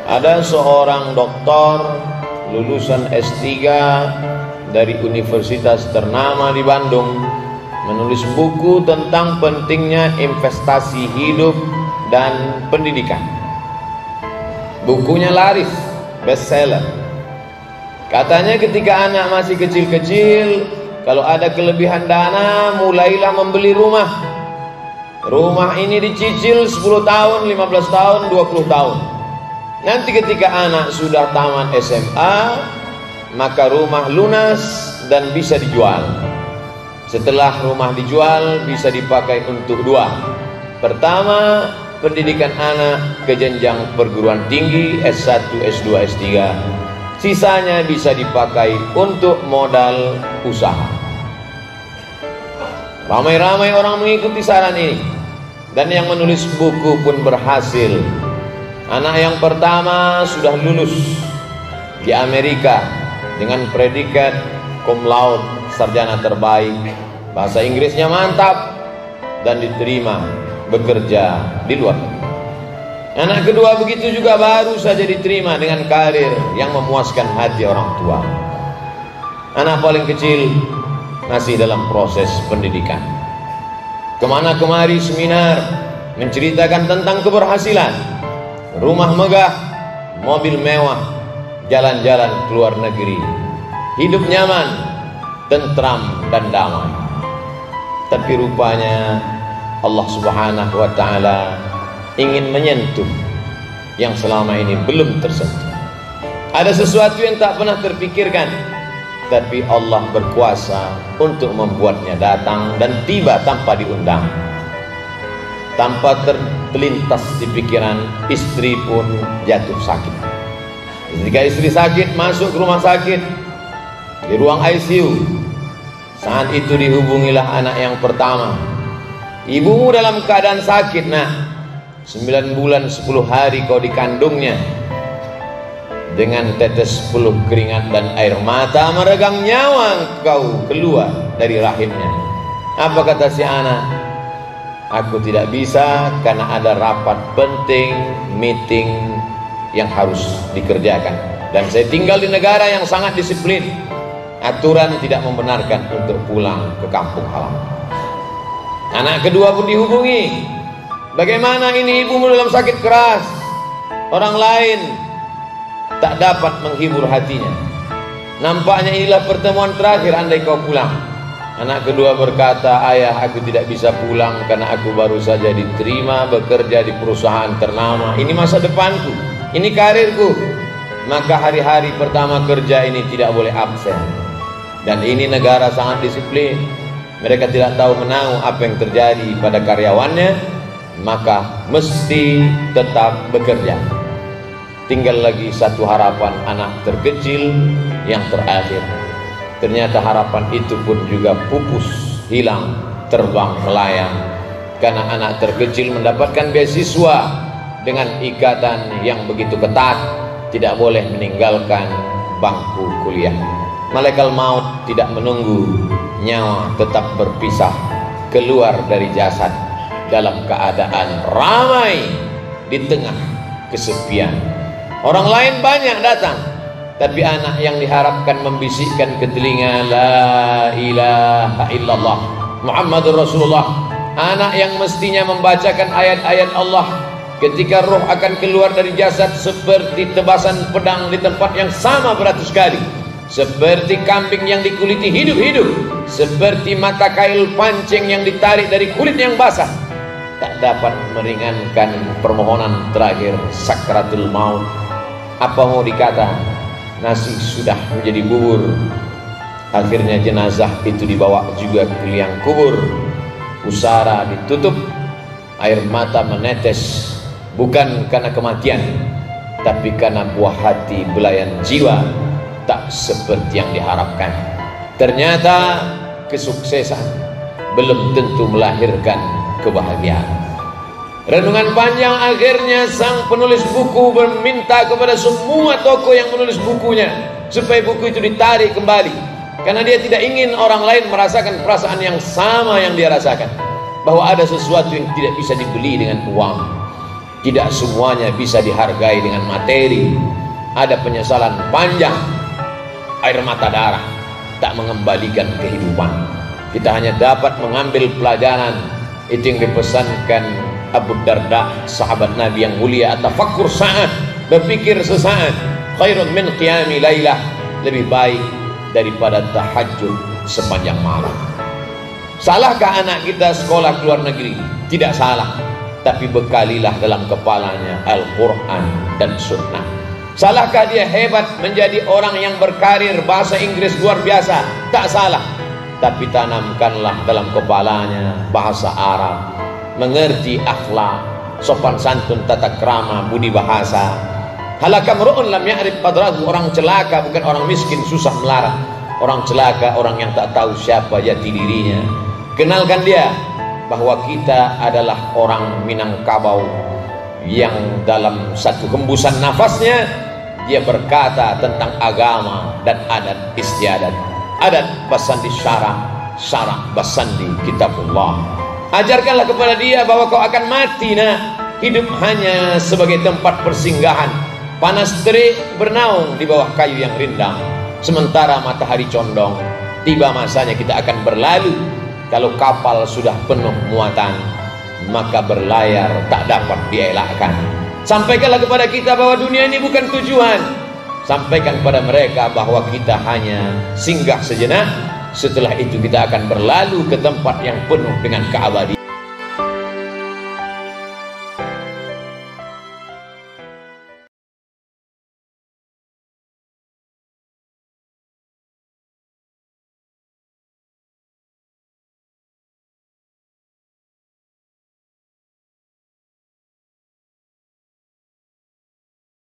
Ada seorang doktor lulusan S3 dari universitas ternama di Bandung menulis buku tentang pentingnya investasi hidup dan pendidikan. Bukunya laris, bestseller. Katanya ketika anak masih kecil-kecil, kalau ada kelebihan dana, mulailah membeli rumah. Rumah ini dicicil 10 tahun, 15 tahun, 20 tahun. Nanti ketika anak sudah tamat SMA, maka rumah lunas dan bisa dijual. Setelah rumah dijual, bisa dipakai untuk dua. Pertama, pendidikan anak ke jenjang perguruan tinggi S1, S2, S3. Sisanya bisa dipakai untuk modal usaha. Ramai-ramai orang mengikuti saran ini, dan yang menulis buku pun berhasil. Anak yang pertama sudah lulus di Amerika dengan predikat cum laude, sarjana terbaik, bahasa Inggrisnya mantap, dan diterima bekerja di luar negeri. Anak kedua begitu juga, baru saja diterima dengan karir yang memuaskan hati orang tua. Anak paling kecil masih dalam proses pendidikan. Kemana kemari seminar menceritakan tentang keberhasilan, rumah megah, mobil mewah, jalan-jalan ke luar negeri, hidup nyaman, tentram dan damai. Tapi rupanya Allah Subhanahu wa ta'ala ingin menyentuh yang selama ini belum tersentuh. Ada sesuatu yang tak pernah terpikirkan, tapi Allah berkuasa untuk membuatnya datang dan tiba tanpa diundang. Tanpa terlintas di pikiran, istri pun jatuh sakit. Ketika istri sakit, masuk ke rumah sakit di ruang ICU. Saat itu dihubungilah anak yang pertama. Ibumu dalam keadaan sakit, nak. 9 bulan 10 hari kau dikandungnya. Dengan tetes peluh keringat dan air mata meregang nyawa kau keluar dari rahimnya. Apa kata si anak? Aku tidak bisa karena ada rapat penting, meeting yang harus dikerjakan. Dan saya tinggal di negara yang sangat disiplin. Aturan tidak membenarkan untuk pulang ke kampung halaman. Anak kedua pun dihubungi. Bagaimana ini, ibumu dalam sakit keras. Orang lain tak dapat menghibur hatinya. Nampaknya inilah pertemuan terakhir andai kau pulang. Anak kedua berkata, ayah, aku tidak bisa pulang karena aku baru saja diterima bekerja di perusahaan ternama. Ini masa depanku, ini karirku. Maka hari-hari pertama kerja ini tidak boleh absen. Dan ini negara sangat disiplin. Mereka tidak tahu menahu apa yang terjadi pada karyawannya, maka mesti tetap bekerja. Tinggal lagi satu harapan, anak terkecil yang terakhir. Ternyata harapan itu pun juga pupus, hilang, terbang melayang. Karena anak terkecil mendapatkan beasiswa dengan ikatan yang begitu ketat, tidak boleh meninggalkan bangku kuliah. Malaikat maut tidak menunggu, nyawa tetap berpisah keluar dari jasad dalam keadaan ramai di tengah kesepian. Orang lain banyak datang, tapi anak yang diharapkan membisikkan ke telinga, la ilaha illallah Muhammadur Rasulullah. Anak yang mestinya membacakan ayat-ayat Allah ketika roh akan keluar dari jasad, seperti tebasan pedang di tempat yang sama beratus kali, seperti kambing yang dikuliti hidup-hidup, seperti mata kail pancing yang ditarik dari kulit yang basah, tak dapat meringankan permohonan terakhir sakratul maut. Apa mau dikata, nasi sudah menjadi bubur. Akhirnya jenazah itu dibawa juga ke liang kubur. Pusara ditutup, air mata menetes, bukan karena kematian, tapi karena buah hati belayan jiwa tak seperti yang diharapkan. Ternyata kesuksesan belum tentu melahirkan kebahagiaan. Renungan panjang akhirnya sang penulis buku meminta kepada semua tokoh yang menulis bukunya supaya buku itu ditarik kembali, karena dia tidak ingin orang lain merasakan perasaan yang sama yang dia rasakan, bahwa ada sesuatu yang tidak bisa dibeli dengan uang. Tidak semuanya bisa dihargai dengan materi. Ada penyesalan panjang, air mata darah, tak mengembalikan kehidupan. Kita hanya dapat mengambil pelajaran. Itu yang dipesankan Abu Darda, sahabat Nabi yang mulia, atafakkur saat, berpikir sesaat, khairun min qiyami lailah, lebih baik daripada tahajud sepanjang malam. Salahkah anak kita sekolah ke luar negeri? Tidak salah, tapi bekalilah dalam kepalanya Al-Quran dan Sunnah. Salahkah dia hebat menjadi orang yang berkarir bahasa Inggris luar biasa? Tak salah, tapi tanamkanlah dalam kepalanya bahasa Arab, mengerti akhlak, sopan santun, tata krama, budi bahasa. Halakam ru'un lam ya'rif qadrahu. Orang celaka bukan orang miskin susah melarat. Orang celaka orang yang tak tahu siapa jati dirinya. Kenalkan dia bahwa kita adalah orang Minangkabau yang dalam satu hembusan nafasnya dia berkata tentang agama dan adat istiadat. Adat basandi syara, syara basandi kitabullah. Ajarkanlah kepada dia bahwa kau akan mati, nak. Hidup hanya sebagai tempat persinggahan. Panas terik bernaung di bawah kayu yang rindang, sementara matahari condong. Tiba masanya kita akan berlalu. Kalau kapal sudah penuh muatan, maka berlayar tak dapat dielakkan. Sampaikanlah kepada kita bahwa dunia ini bukan tujuan. Sampaikan kepada mereka bahwa kita hanya singgah sejenak. Setelah itu kita akan berlalu ke tempat yang penuh dengan keabadian.